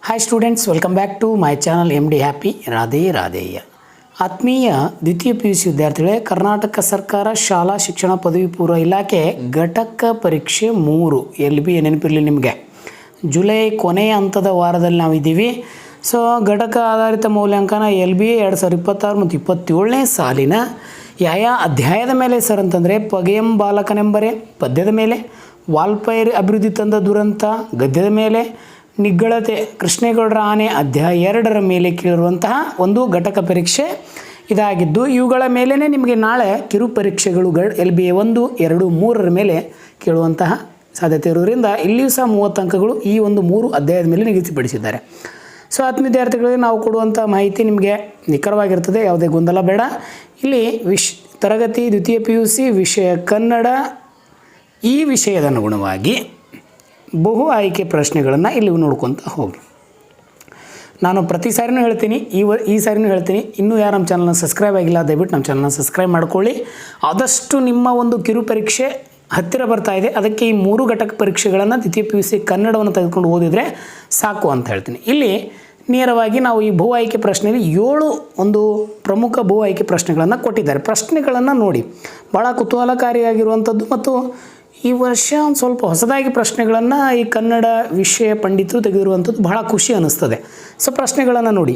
Hi students, welcome back to my channel MD happy. Radhe Radheya. ಆತ್ಮೀಯ ದ್ವಿತೀಯ PUC ವಿದ್ಯಾರ್ಥಿಗಳೇ, ಕರ್ನಾಟಕ ಸರ್ಕಾರ ಶಾಲಾ ಶಿಕ್ಷಣ ಪದವಿ ಪೂರ್ವ ಇಲಾಖೆ ಘಟಕ ಪರೀಕ್ಷೆ 3 LB ನೆನಪಿರಲಿ ನಿಮಗೆ. ಜುಲೈ ಕೊನೆಯ ಹಂತದ ವಾರದಲ್ಲಿ ನಾವಿದ್ದೀವಿ. ಸೊ ಘಟಕ ಆಧಾರಿತ ಮೌಲ್ಯಾಂಕನ LB 2026 ಮತ್ತು 27ನೇ ಸಾಲಿನ ಯಾವ ಅಧ್ಯಾಯದ ಮೇಲೆ ಸರ್ ಅಂತಂದರೆ, ಪಗೆಯಂ ಬಾಲಕನೆಂಬರೆ ಪದ್ಯದ ಮೇಲೆ, ವಾಲ್ಪೈರ್ ಅಭಿವೃದ್ಧಿ ತಂದ ದುರಂತ ಗದ್ಯದ ಮೇಲೆ, ನಿಗ್ಗಳತೆ ಕೃಷ್ಣೇಗೌಡರ ಆನೆ ಅಧ್ಯಾಯ 2ರ ಮೇಲೆ ಕೇಳಿರುವಂತಹ ಒಂದು ಘಟಕ ಪರೀಕ್ಷೆ ಇದಾಗಿದ್ದು, ಇವುಗಳ ಮೇಲೇ ನಿಮಗೆ ನಾಳೆ ಕಿರು ಪರೀಕ್ಷೆಗಳು LB 1, 2, 3ರ ಮೇಲೆ ಕೇಳುವಂತಹ ಸಾಧ್ಯತೆ ಇರೋದ್ರಿಂದ ಇಲ್ಲಿಯೂ ಸಹ 30 ಅಂಕಗಳು ಈ ಒಂದು 3 ಅಧ್ಯಾಯದ ಮೇಲೆ ನಿಗದಿಪಡಿಸಿದ್ದಾರೆ. ಸೊ ಆತ್ಮೀಯ ವಿದ್ಯಾರ್ಥಿಗಳಿಗೆ ನಾವು ಕೊಡುವಂಥ ಮಾಹಿತಿ ನಿಮಗೆ ನಿಖರವಾಗಿರ್ತದೆ, ಯಾವುದೇ ಗೊಂದಲ ಬೇಡ. ಇಲ್ಲಿ ತರಗತಿ ದ್ವಿತೀಯ PUC ವಿಷಯ ಕನ್ನಡ, ಈ ವಿಷಯದ ಅನುಗುಣವಾಗಿ ಬಹು ಆಯ್ಕೆ ಪ್ರಶ್ನೆಗಳನ್ನು ಇಲ್ಲಿ ನೋಡ್ಕೊತ ಹೋಗಿ. ನಾನು ಪ್ರತಿ ಸಾರಿನೂ ಹೇಳ್ತೀನಿ, ಈ ಸಾರಿನೂ ಹೇಳ್ತೀನಿ, ಇನ್ನೂ ಯಾರು ನಮ್ಮ ಚಾನಲ್ನ ಸಬ್ಸ್ಕ್ರೈಬ್ ಆಗಿಲ್ಲ ದಯವಿಟ್ಟು ನಮ್ಮ ಚಾನಲ್ನ ಸಬ್ಸ್ಕ್ರೈಬ್ ಮಾಡ್ಕೊಳ್ಳಿ. ಆದಷ್ಟು ನಿಮ್ಮ ಒಂದು ಕಿರು ಪರೀಕ್ಷೆ ಹತ್ತಿರ ಬರ್ತಾ ಇದೆ, ಅದಕ್ಕೆ ಈ 3 ಘಟಕ ಪರೀಕ್ಷೆಗಳನ್ನು ದ್ವಿತೀಯ PUC ಕನ್ನಡವನ್ನು ತೆಗೆದುಕೊಂಡು ಓದಿದರೆ ಸಾಕು ಅಂತ ಹೇಳ್ತೀನಿ. ಇಲ್ಲಿ ನೇರವಾಗಿ ನಾವು ಈ ಬಹು ಆಯ್ಕೆ ಪ್ರಶ್ನೆಯಲ್ಲಿ 7 ಒಂದು ಪ್ರಮುಖ ಬಹು ಆಯ್ಕೆ ಪ್ರಶ್ನೆಗಳನ್ನು ಕೊಟ್ಟಿದ್ದಾರೆ. ಪ್ರಶ್ನೆಗಳನ್ನು ನೋಡಿ, ಭಾಳ ಕುತೂಹಲಕಾರಿಯಾಗಿರುವಂಥದ್ದು ಮತ್ತು ಈ ವರ್ಷ ಒಂದು ಸ್ವಲ್ಪ ಹೊಸದಾಗಿ ಪ್ರಶ್ನೆಗಳನ್ನು ಈ ಕನ್ನಡ ವಿಷಯ ಪಂಡಿತರು ತೆಗೆದಿರುವಂಥದ್ದು ಬಹಳ ಖುಷಿ ಅನ್ನಿಸ್ತದೆ. ಸೊ ಪ್ರಶ್ನೆಗಳನ್ನು ನೋಡಿ.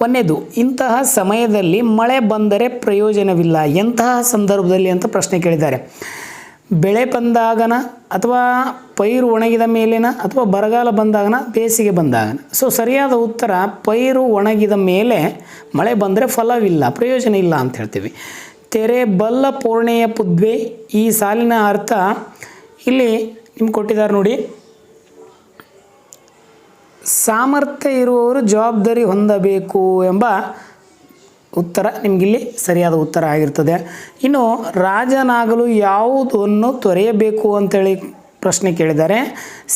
ಒಂದನೇದು, ಇಂತಹ ಸಮಯದಲ್ಲಿ ಮಳೆ ಬಂದರೆ ಪ್ರಯೋಜನವಿಲ್ಲ, ಎಂತಹ ಸಂದರ್ಭದಲ್ಲಿ ಅಂತ ಪ್ರಶ್ನೆ ಕೇಳಿದ್ದಾರೆ. ಬೆಳೆ ಬಂದಾಗನ, ಅಥವಾ ಪೈರು ಒಣಗಿದ ಮೇಲಿನ, ಅಥವಾ ಬರಗಾಲ ಬಂದಾಗನ, ಬೇಸಿಗೆ ಬಂದಾಗನ. ಸೊ ಸರಿಯಾದ ಉತ್ತರ ಪೈರು ಒಣಗಿದ ಮೇಲೆ ಮಳೆ ಬಂದರೆ ಫಲವಿಲ್ಲ, ಪ್ರಯೋಜನ ಇಲ್ಲ ಅಂತ ಹೇಳ್ತೀವಿ. ತೆರೆ ಬಲ್ಲ ಪೂರ್ಣೆಯ ಪುದ್ವೆ, ಈ ಸಾಲಿನ ಅರ್ಥ ಇಲ್ಲಿ ನಿಮ್ಗೆ ಕೊಟ್ಟಿದ್ದಾರೆ ನೋಡಿ. ಸಾಮರ್ಥ್ಯ ಇರುವವರು ಜವಾಬ್ದಾರಿ ಹೊಂದಬೇಕು ಎಂಬ ಉತ್ತರ ನಿಮಗಿಲ್ಲಿ ಸರಿಯಾದ ಉತ್ತರ ಆಗಿರ್ತದೆ. ಇನ್ನು ರಾಜನಾಗಲು ಯಾವುದನ್ನು ತೊರೆಯಬೇಕು ಅಂತೇಳಿ ಪ್ರಶ್ನೆ ಕೇಳಿದ್ದಾರೆ.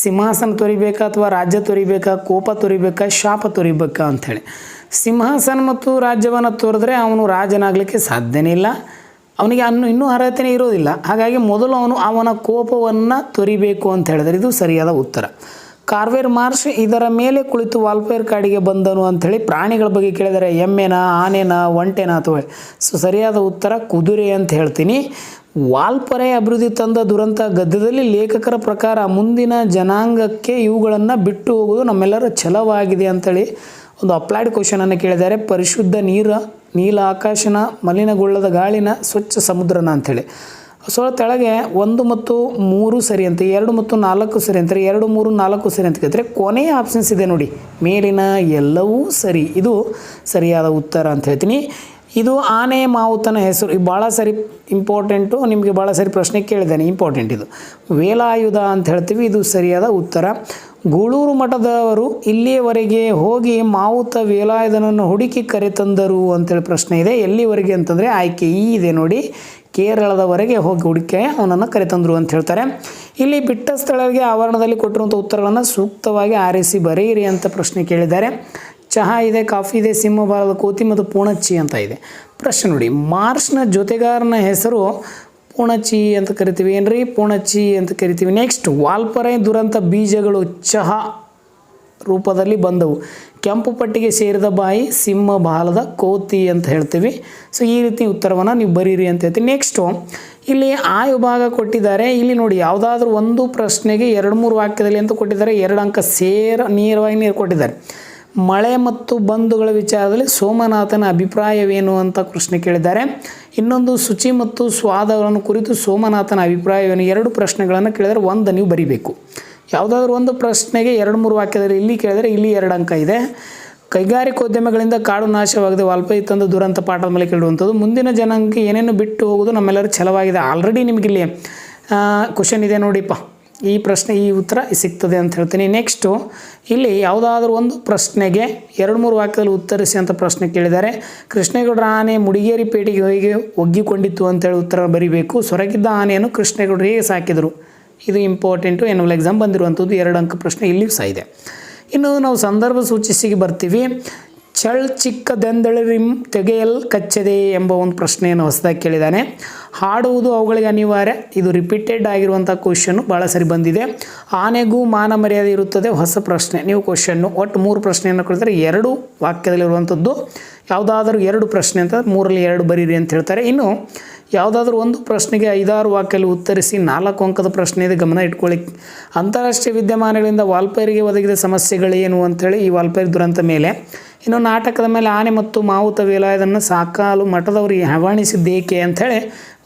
ಸಿಂಹಾಸನ ತೊರಿಬೇಕಾ, ಅಥವಾ ರಾಜ್ಯ ತೊರಿಬೇಕಾ, ಕೋಪ ತೊರಿಬೇಕಾ, ಶಾಪ ತೊರಿಬೇಕಾ ಅಂಥೇಳಿ. ಸಿಂಹಾಸನ ಮತ್ತು ರಾಜ್ಯವನ್ನು ತೋರಿದ್ರೆ ಅವನು ರಾಜನಾಗಲಿಕ್ಕೆ ಸಾಧ್ಯನೇ ಇಲ್ಲ, ಅವನಿಗೆ ಇನ್ನೂ ಅರ್ಹತೆಯೇ ಇರೋದಿಲ್ಲ. ಹಾಗಾಗಿ ಮೊದಲು ಅವನ ಕೋಪವನ್ನು ತೊರಿಬೇಕು ಅಂತ ಹೇಳಿದರೆ ಇದು ಸರಿಯಾದ ಉತ್ತರ. ಕಾರ್ವೇರ್ ಮಾರ್ಷ್ ಇದರ ಮೇಲೆ ಕುಳಿತು ವಾಲ್ಪೈರ್ ಕಾಡಿಗೆ ಬಂದನು ಅಂಥೇಳಿ ಪ್ರಾಣಿಗಳ ಬಗ್ಗೆ ಕೇಳಿದರೆ ಎಮ್ಮೆನ, ಆನೆನ, ಒಂಟೆನ ಅಥವಾ. ಸೊ ಸರಿಯಾದ ಉತ್ತರ ಕುದುರೆ ಅಂತ ಹೇಳ್ತೀನಿ. ವಾಲ್ಪರೆ ಅಭಿವೃದ್ಧಿ ತಂದ ದುರಂತ ಗದ್ಯದಲ್ಲಿ ಲೇಖಕರ ಪ್ರಕಾರ ಮುಂದಿನ ಜನಾಂಗಕ್ಕೆ ಇವುಗಳನ್ನು ಬಿಟ್ಟು ಹೋಗುವುದು ನಮ್ಮೆಲ್ಲರ ಛಲವಾಗಿದೆ ಅಂಥೇಳಿ ಒಂದು ಅಪ್ಲೈಡ್ ಕ್ವಶನನ್ನು ಕೇಳಿದ್ದಾರೆ. ಪರಿಶುದ್ಧ ನೀಲ ಆಕಾಶನ, ಮಲಿನಗೊಳ್ಳದ ಗಾಳಿನ, ಸ್ವಚ್ಛ ಸಮುದ್ರನ ಅಂಥೇಳಿ. ಸೊ ತೆಳಗೆ 1 ಮತ್ತು 3 ಸರಿ ಅಂತ, 2 ಮತ್ತು 4 ಸರಿ ಅಂತಾರೆ, 2, 3, 4 ಸರಿ ಅಂತ ಕೇಳಿದ್ರೆ ಕೊನೆಯ ಆಪ್ಷನ್ಸ್ ಇದೆ ನೋಡಿ, ಮೇಲಿನ ಎಲ್ಲವೂ ಸರಿ, ಇದು ಸರಿಯಾದ ಉತ್ತರ ಅಂತ ಹೇಳ್ತೀನಿ. ಇದು ಆನೆ ಮಾವುತನ ಹೆಸರು, ಇದು ಭಾಳ ಸರಿ ಇಂಪಾರ್ಟೆಂಟು, ನಿಮಗೆ ಭಾಳ ಸರಿ ಪ್ರಶ್ನೆ ಕೇಳಿದ್ದೇನೆ, ಇಂಪಾರ್ಟೆಂಟ್ ಇದು. ವೇಲಾಯುಧ ಅಂತ ಹೇಳ್ತೀವಿ, ಇದು ಸರಿಯಾದ ಉತ್ತರ. ಗೂಳೂರು ಮಠದವರು ಇಲ್ಲಿಯವರೆಗೆ ಹೋಗಿ ಮಾವುತ ವೇಲಾಯುಧನನ್ನು ಹುಡುಕಿ ಕರೆತಂದರು ಅಂತೇಳಿ ಪ್ರಶ್ನೆ ಇದೆ. ಎಲ್ಲಿವರೆಗೆ ಅಂತಂದರೆ ಆಯ್ಕೆ ಈ ಇದೆ ನೋಡಿ, ಕೇರಳದವರೆಗೆ ಹೋಗಿ ಹುಡುಕಿ ಅವನನ್ನು ಕರೆತಂದರು ಅಂತ ಹೇಳ್ತಾರೆ. ಇಲ್ಲಿ ಬಿಟ್ಟ ಸ್ಥಳಗಳಿಗೆ ಆವರಣದಲ್ಲಿ ಕೊಟ್ಟಿರುವಂಥ ಉತ್ತರಗಳನ್ನು ಸೂಕ್ತವಾಗಿ ಆರಿಸಿ ಬರೆಯಿರಿ ಅಂತ ಪ್ರಶ್ನೆ ಕೇಳಿದ್ದಾರೆ. ಚಹಾ ಇದೆ, ಕಾಫಿ ಇದೆ, ಸಿಂಹಬಾಲದ ಕೋತಿ ಮತ್ತು ಪೂಣಚ್ಚಿ ಅಂತ ಇದೆ. ಪ್ರಶ್ನೆ ನೋಡಿ, ಮಾರ್ಚ್ನ ಜೊತೆಗಾರನ ಹೆಸರು ಪೂಣಚ್ಚಿ ಅಂತ ಕರಿತೀವಿ, ಏನ್ರಿ ಪೂಣಚ್ಚಿ ಅಂತ ಕರಿತೀವಿ. ನೆಕ್ಸ್ಟ್, ವಾಲ್ಪರೆ ದುರಂತ ಬೀಜಗಳು ಚಹಾ ರೂಪದಲ್ಲಿ ಬಂದವು. ಕೆಂಪು ಪಟ್ಟಿಗೆ ಸೇರಿದ ಬಾಯಿ ಸಿಂಹಬಾಲದ ಕೋತಿ ಅಂತ ಹೇಳ್ತೀವಿ. ಸೊ ಈ ರೀತಿ ಉತ್ತರವನ್ನು ನೀವು ಬರೀರಿ ಅಂತ ಹೇಳ್ತೀವಿ. ನೆಕ್ಸ್ಟು, ಇಲ್ಲಿ ಆ ವಿಭಾಗ ಕೊಟ್ಟಿದ್ದಾರೆ. ಇಲ್ಲಿ ನೋಡಿ, ಯಾವುದಾದ್ರೂ ಒಂದು ಪ್ರಶ್ನೆಗೆ 2-3 ವಾಕ್ಯದಲ್ಲಿ ಅಂತ ಕೊಟ್ಟಿದ್ದಾರೆ. 2 ಅಂಕ ನೇರವಾಗಿ ಕೊಟ್ಟಿದ್ದಾರೆ. ಮಳೆ ಮತ್ತು ಬಂಧುಗಳ ವಿಚಾರದಲ್ಲಿ ಸೋಮನಾಥನ ಅಭಿಪ್ರಾಯವೇನು ಅಂತ ಪ್ರಶ್ನೆ ಕೇಳಿದ್ದಾರೆ. ಇನ್ನೊಂದು, ಶುಚಿ ಮತ್ತು ಸ್ವಾದಗಳನ್ನು ಕುರಿತು ಸೋಮನಾಥನ ಅಭಿಪ್ರಾಯವೇನು. 2 ಪ್ರಶ್ನೆಗಳನ್ನು ಕೇಳಿದರೆ 1 ನೀವು ಬರಿಬೇಕು. ಯಾವುದಾದ್ರೂ ಒಂದು ಪ್ರಶ್ನೆಗೆ 2-3 ವಾಕ್ಯದಲ್ಲಿ ಇಲ್ಲಿ ಕೇಳಿದರೆ ಇಲ್ಲಿ 2 ಅಂಕ ಇದೆ. ಕೈಗಾರಿಕೋದ್ಯಮಗಳಿಂದ ಕಾಡು ನಾಶವಾಗದೆ ವಾಲ್ಪೈ ತಂದ ದುರಂತ ಪಾಠದ ಮೇಲೆ ಕೇಳುವಂಥದ್ದು. ಮುಂದಿನ ಜನಾಂಗಕ್ಕೆ ಏನೇನು ಬಿಟ್ಟು ಹೋಗೋದು ನಮ್ಮೆಲ್ಲರೂ ಛಲವಾಗಿದೆ. ಆಲ್ರೆಡಿ ನಿಮಗಿಲ್ಲಿ ಕ್ವಶನ್ ಇದೆ ನೋಡಿಪ್ಪ, ಈ ಪ್ರಶ್ನೆ ಈ ಉತ್ತರ ಸಿಗ್ತದೆ ಅಂತ ಹೇಳ್ತೀನಿ. ನೆಕ್ಸ್ಟು, ಇಲ್ಲಿ ಯಾವುದಾದ್ರೂ ಒಂದು ಪ್ರಶ್ನೆಗೆ 2-3 ವಾಕ್ಯದಲ್ಲಿ ಉತ್ತರಿಸಿ ಅಂತ ಪ್ರಶ್ನೆ ಕೇಳಿದ್ದಾರೆ. ಕೃಷ್ಣೇಗೌಡರ ಆನೆ ಮುಡಿಗೇರಿ ಪೇಟೆಗೆ ಹೋಗಿ ಒಗ್ಗಿಕೊಂಡಿತ್ತು ಅಂತೇಳಿ ಉತ್ತರ ಬರೀಬೇಕು. ಸೊರಗಿದ್ದ ಆನೆಯನ್ನು ಕೃಷ್ಣೇಗೌಡರು ಹೇಗೆ ಸಾಕಿದರು, ಇದು ಇಂಪಾರ್ಟೆಂಟು, ಎನ್ಯುವಲ್ ಎಕ್ಸಾಮ್ ಬಂದಿರುವಂಥದ್ದು. 2 ಅಂಕ ಪ್ರಶ್ನೆ ಇಲ್ಲಿಯೂ ಸಹ ಇದೆ. ಇನ್ನು ನಾವು ಸಂದರ್ಭ ಸೂಚಿಸಿಗೆ ಬರ್ತೀವಿ. ಚಳ್ ಚಿಕ್ಕದೆಂದಳಿರಿಂ ತೆಗೆಯಲ್ ಕಚ್ಚದೆ ಎಂಬ ಒಂದು ಪ್ರಶ್ನೆಯನ್ನು ಹೊಸದಾಗಿ ಕೇಳಿದ್ದಾನೆ. ಹಾಡುವುದು ಅವುಗಳಿಗೆ ಅನಿವಾರ್ಯ. ಇದು ರಿಪೀಟೆಡ್ ಆಗಿರುವಂಥ ಕ್ವಶನ್ನು ಭಾಳ ಸರಿ ಬಂದಿದೆ. ಆನೆಗೂ ಮಾನ ಮರ್ಯಾದೆ ಇರುತ್ತದೆ, ಹೊಸ ಪ್ರಶ್ನೆ. ನೀವು ಕ್ವಶನ್ನು ಒಟ್ಟು 3 ಪ್ರಶ್ನೆಯನ್ನು ಕೊಡ್ತಾರೆ, 2 ವಾಕ್ಯದಲ್ಲಿರುವಂಥದ್ದು. ಯಾವುದಾದ್ರೂ 2 ಪ್ರಶ್ನೆ ಅಂತ 3ರಲ್ಲಿ 2 ಬರೀರಿ ಅಂತ ಹೇಳ್ತಾರೆ. ಇನ್ನು ಯಾವುದಾದ್ರೂ ಒಂದು ಪ್ರಶ್ನೆಗೆ 5-6 ವಾಕ್ಯದಲ್ಲಿ ಉತ್ತರಿಸಿ 4 ಅಂಕದ ಪ್ರಶ್ನೆ ಇದೆ, ಗಮನ ಇಟ್ಕೊಳ್ಳಿ. ಅಂತಾರಾಷ್ಟ್ರೀಯ ವಿದ್ಯಮಾನಗಳಿಂದ ವಾಲ್ಪೈರಿಗೆ ಒದಗಿದ ಸಮಸ್ಯೆಗಳೇನು ಅಂಥೇಳಿ ಈ ವಾಲ್ಪೈರಿ ದುರಂತ ಮೇಲೆ. ಇನ್ನು ನಾಟಕದ ಮೇಲೆ ಆನೆ ಮತ್ತು ಮಾವುತ ವೇಲಾಯುಧನ್ನು ಸಾಕಾಲು ಮಠದವರಿಗೆ ಹವಾಣಿಸಿದ್ದೇಕೆ ಅಂಥೇಳಿ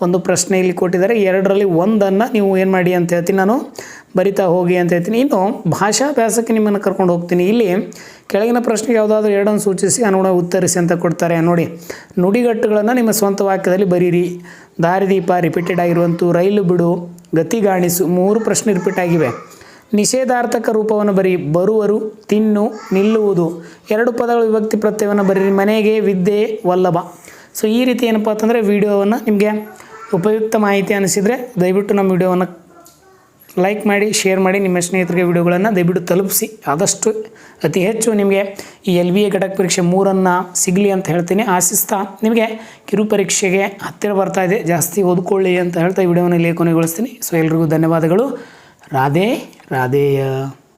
ಒಂದು ಪ್ರಶ್ನೆ ಇಲ್ಲಿ ಕೊಟ್ಟಿದ್ದಾರೆ. 2ರಲ್ಲಿ 1ಅನ್ನು ನೀವು ಏನು ಮಾಡಿ ಅಂತ ಹೇಳ್ತೀನಿ, ನಾನು ಬರಿತಾ ಹೋಗಿ ಅಂತ ಹೇಳ್ತೀನಿ. ಇನ್ನು ಭಾಷಾಭ್ಯಾಸಕ್ಕೆ ನಿಮ್ಮನ್ನು ಕರ್ಕೊಂಡು ಹೋಗ್ತೀನಿ. ಇಲ್ಲಿ ಕೆಳಗಿನ ಪ್ರಶ್ನೆಗೆ ಯಾವುದಾದ್ರೂ 2 ಸೂಚಿಸಿ ಅನುಗುಣ ಉತ್ತರಿಸಿ ಅಂತ ಕೊಡ್ತಾರೆ ನೋಡಿ. ನುಡಿಗಟ್ಟುಗಳನ್ನು ನಿಮ್ಮ ಸ್ವಂತ ವಾಕ್ಯದಲ್ಲಿ ಬರೀರಿ. ದಾರಿದೀಪ ರಿಪೀಟೆಡ್ ಆಗಿರುವಂಥ, ರೈಲು ಬಿಡು, ಗತಿಗಾಣಿಸು 3 ಪ್ರಶ್ನೆ ರಿಪೀಟ್ ಆಗಿವೆ. ನಿಷೇಧಾರ್ಥಕ ರೂಪವನ್ನು ಬರೀ. ಬರುವರು, ತಿನ್ನು, ನಿಲ್ಲುವುದು 2 ಪದಗಳು ವಿಭಕ್ತಿ ಪ್ರತ್ಯಯವನ್ನು ಬರೀರಿ. ಮನೆಗೆ, ವಿದ್ಯೆ, ವಲ್ಲಭ. ಸೊ ಈ ರೀತಿ ಏನಪ್ಪ ಅಂತಂದರೆ ವಿಡಿಯೋವನ್ನು ನಿಮಗೆ ಉಪಯುಕ್ತ ಮಾಹಿತಿ ಅನಿಸಿದರೆ ದಯವಿಟ್ಟು ನಮ್ಮ ವಿಡಿಯೋವನ್ನು ಲೈಕ್ ಮಾಡಿ, ಶೇರ್ ಮಾಡಿ, ನಿಮ್ಮ ಸ್ನೇಹಿತರಿಗೆ ವಿಡಿಯೋಗಳನ್ನು ದಯವಿಟ್ಟು ತಲುಪಿಸಿ. ಆದಷ್ಟು ಅತಿ ಹೆಚ್ಚು ನಿಮಗೆ ಈ LBA ಘಟಕ ಪರೀಕ್ಷೆ 3 ಸಿಗಲಿ ಅಂತ ಹೇಳ್ತೀನಿ. ಆಶಿಸ್ತಾ ನಿಮಗೆ ಕಿರು ಪರೀಕ್ಷೆಗೆ ಹತ್ತಿರ ಬರ್ತಾ ಇದೆ, ಜಾಸ್ತಿ ಓದ್ಕೊಳ್ಳಿ ಅಂತ ಹೇಳ್ತಾ ಈ ವಿಡಿಯೋವನ್ನು ಇಲ್ಲಿ ಕೊನೆಗೊಳಿಸ್ತೀನಿ. ಸೊ ಎಲ್ರಿಗೂ ಧನ್ಯವಾದಗಳು. ರಾಧೆ ರಾಧೇಯ.